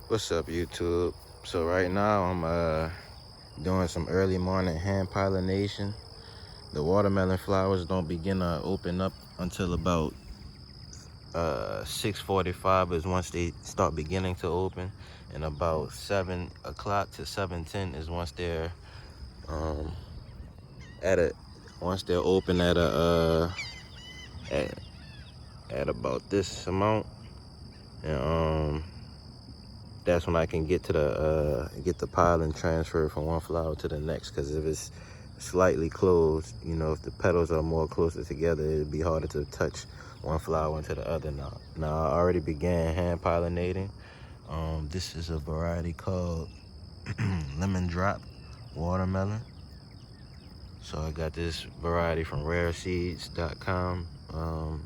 What's up, YouTube? So right now I'm doing some early morning hand pollination. The watermelon flowers don't begin to open up until about 6:45 is once they start beginning to open, and about 7 o'clock to 7:10 is once they're um, at a once they're open at a at about this amount, and that's when I can get to get the pollen transferred from one flower to the next. Because if it's slightly closed, you know, if the petals are more closer together, it'd be harder to touch one flower into the other. Now I already began hand pollinating. This is a variety called lemon drop watermelon. So I got this variety from rareseeds.com,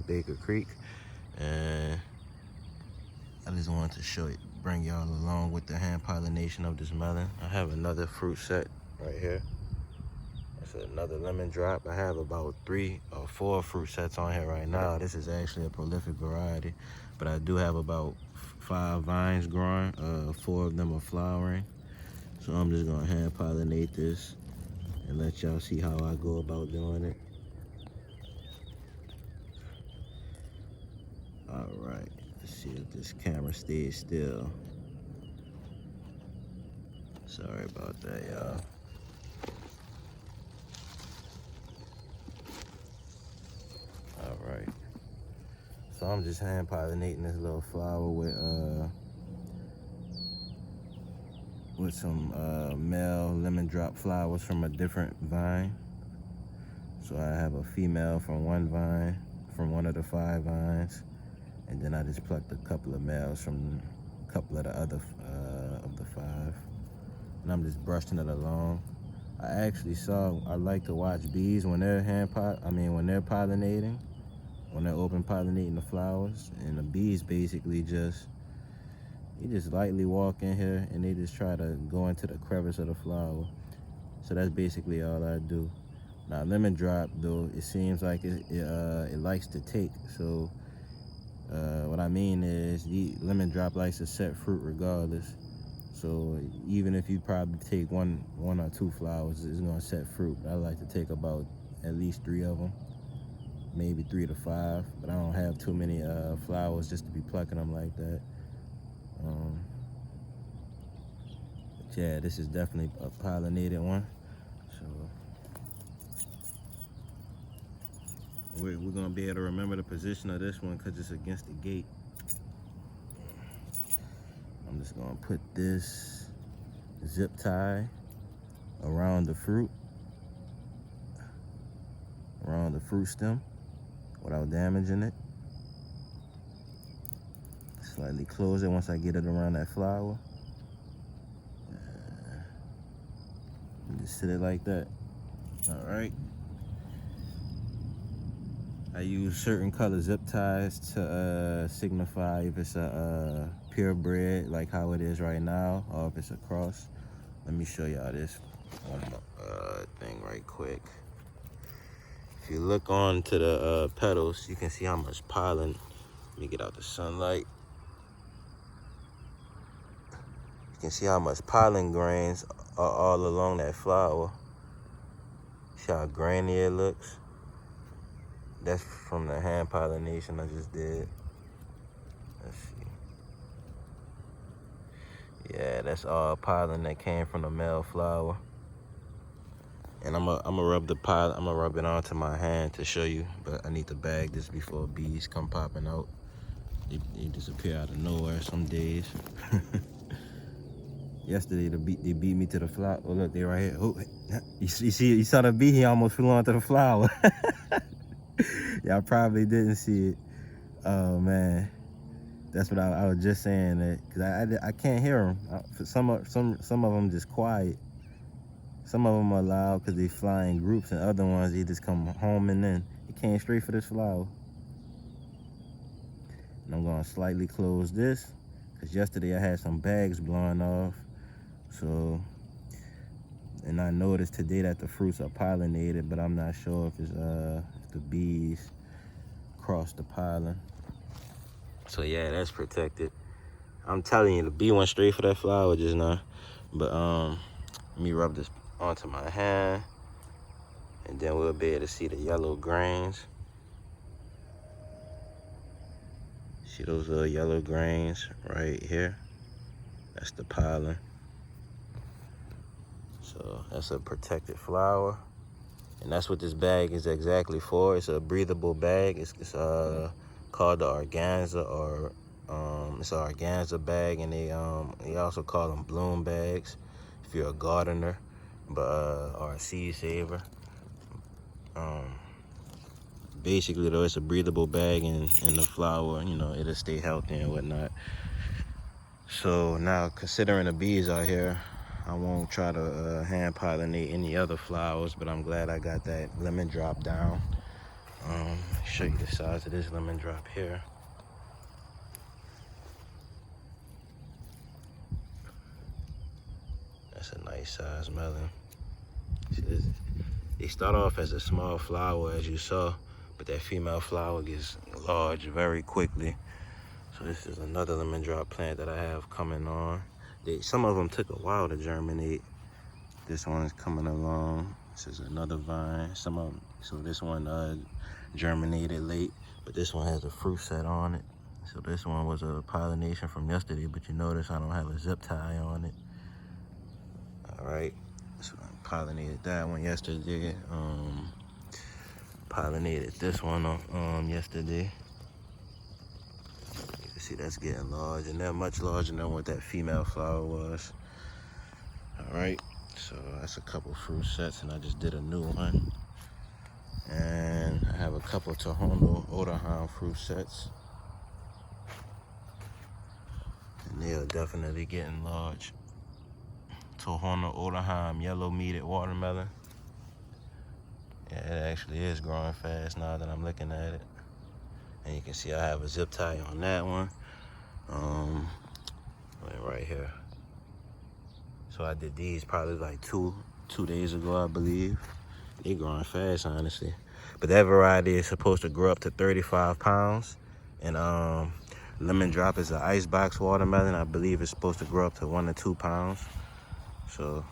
Baker Creek, and I just wanted to show you, bring y'all along with the hand pollination of this melon. I have another fruit set right here. It's another lemon drop. I have about 3 or 4 fruit sets on here right now. This is actually a prolific variety, but I do have about 5 vines growing. 4 of them are flowering. So I'm just gonna hand pollinate this and let y'all see how I go about doing it. All right, let's see if this camera stays still. Sorry about that, y'all. All right, so I'm just hand pollinating this little flower with some male lemon drop flowers from a different vine. So I have a female from one vine, from one of the 5 vines, and then I just plucked a couple of males from a couple of the other of the 5, and I'm just brushing it along. I like to watch bees when they're when they're pollinating, when they're open pollinating the flowers, and the bees basically you just lightly walk in here and they just try to go into the crevice of the flower. So that's basically all I do. Now lemon drop though, it seems like it likes to take. So what I mean is the lemon drop likes to set fruit regardless. So even if you probably take one or 2 flowers, it's gonna set fruit. I like to take about at least 3 of them, maybe 3 to 5, but I don't have too many flowers just to be plucking them like that. But yeah, this is definitely a pollinated one. So we're gonna be able to remember the position of this one because it's against the gate. I'm just gonna put this zip tie around the fruit stem without damaging it. Slightly close it once I get it around that flower. And just sit it like that. All right. I use certain color zip ties to signify if it's a purebred, like how it is right now, or if it's a cross. Let me show y'all this one thing right quick. If you look on to the petals, you can see how much pollen. Let me get out the sunlight. You can see how much pollen grains are all along that flower. See how grainy it looks? That's from the hand pollination I just did. Let's see. Yeah, that's all pollen that came from the male flower. And I'm gonna rub the pollen. I'm gonna rub it onto my hand to show you. But I need to bag this before bees come popping out. They disappear out of nowhere some days. Yesterday they beat me to the flower. Oh look, they right here. Oh, you saw the bee? He almost flew onto the flower. Y'all probably didn't see it. Oh man, that's what I was just saying, that because I can't hear them. Some of them just quiet. Some of them are loud because they fly in groups, and other ones they just come homing in. They came straight for this flower. And I'm gonna slightly close this because yesterday I had some bags blowing off. So, and I noticed today that the fruits are pollinated, but I'm not sure if it's if the bees cross the pollen. So yeah, that's protected. I'm telling you, the bee went straight for that flower just now. But let me rub this onto my hand, and then we'll be able to see the yellow grains. See those little yellow grains right here? That's the pollen. So that's a protected flower. And that's what this bag is exactly for. It's a breathable bag. It's called the organza, or it's an organza bag, and they also call them bloom bags if you're a gardener, but or a seed saver. Basically though, it's a breathable bag, and the flower, you know, it'll stay healthy and whatnot. So now, considering the bees are here, I won't try to hand pollinate any other flowers, but I'm glad I got that lemon drop down. Show you the size of this lemon drop here. That's a nice size melon. See this? They start off as a small flower, as you saw, but that female flower gets large very quickly. So this is another lemon drop plant that I have coming on. Some of them took a while to germinate. This one is coming along. This is another vine. So this one germinated late, but this one has a fruit set on it. So this one was a pollination from yesterday, but you notice I don't have a zip tie on it. All right, so I pollinated that one yesterday. Pollinated this one yesterday. You can see that's getting large, and they're much larger than what that female flower was. All right, so that's a couple fruit sets, and I just did a new one. And I have a couple Tohono O'odham fruit sets, and they are definitely getting large. Tohono O'odham yellow meated watermelon. Yeah, it actually is growing fast now that I'm looking at it. And you can see I have a zip tie on that one. Right here. So I did these probably like two days ago, I believe. They growing fast, honestly. But that variety is supposed to grow up to 35 pounds. And lemon drop is an icebox watermelon. I believe it's supposed to grow up to 1 to 2 pounds. So,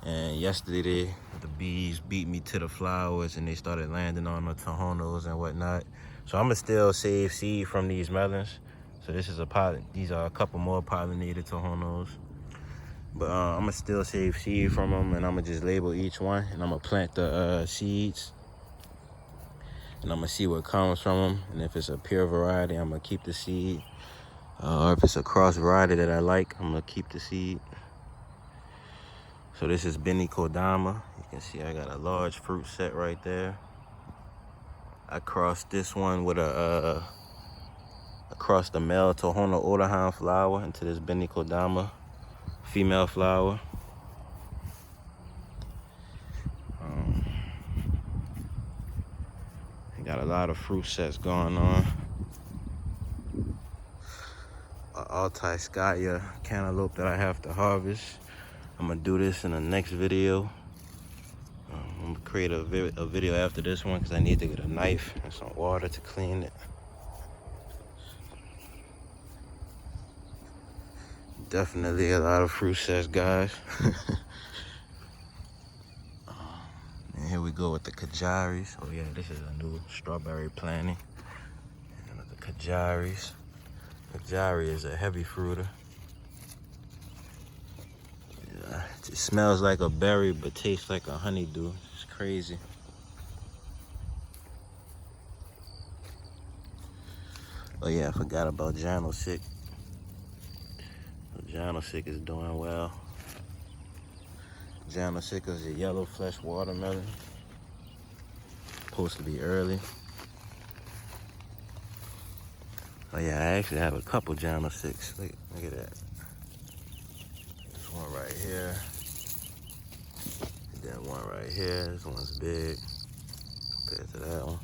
and yesterday the bees beat me to the flowers, and they started landing on the Tohonos and whatnot. So I'm gonna still save seed from these melons. So this is these are a couple more pollinated Tohonos. But I'm gonna still save seed from them, and I'm gonna just label each one, and I'm gonna plant the seeds, and I'm gonna see what comes from them. And if it's a pure variety, I'm gonna keep the seed. Or if it's a cross variety that I like, I'm gonna keep the seed. So this is Benny Kodama. You can see I got a large fruit set right there. I crossed this one with across the male Tohono O'odham flower into this Benny Kodama female flower. Got a lot of fruit sets going on. Altai Skya cantaloupe that I have to harvest. I'm gonna do this in the next video. I'm gonna create a video after this one because I need to get a knife and some water to clean it. Definitely a lot of fruit sets, guys. And here we go with the Kajaris. Oh yeah, this is a new strawberry planting. And the Kajaris. Kajari is a heavy fruiter. Yeah, it smells like a berry but tastes like a honeydew. It's crazy. Oh yeah, I forgot about Janosik. Janosik is doing well. Janosik is a yellow flesh watermelon. Supposed to be early. Oh yeah, I actually have a couple Janosiks. Look at that. This one right here. And then one right here. This one's big compared to that one.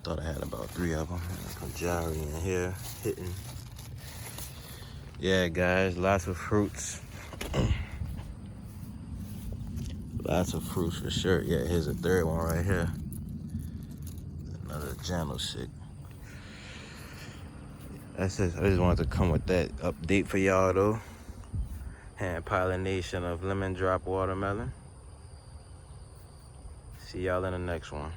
Thought I had about 3 of them. Kajari in here, hitting. Yeah, guys, lots of fruits. Lots of fruits for sure. Yeah, here's a third one right here. Another Janosik. That's it. I just wanted to come with that update for y'all though. Hand-pollination of lemon drop watermelon. See y'all in the next one.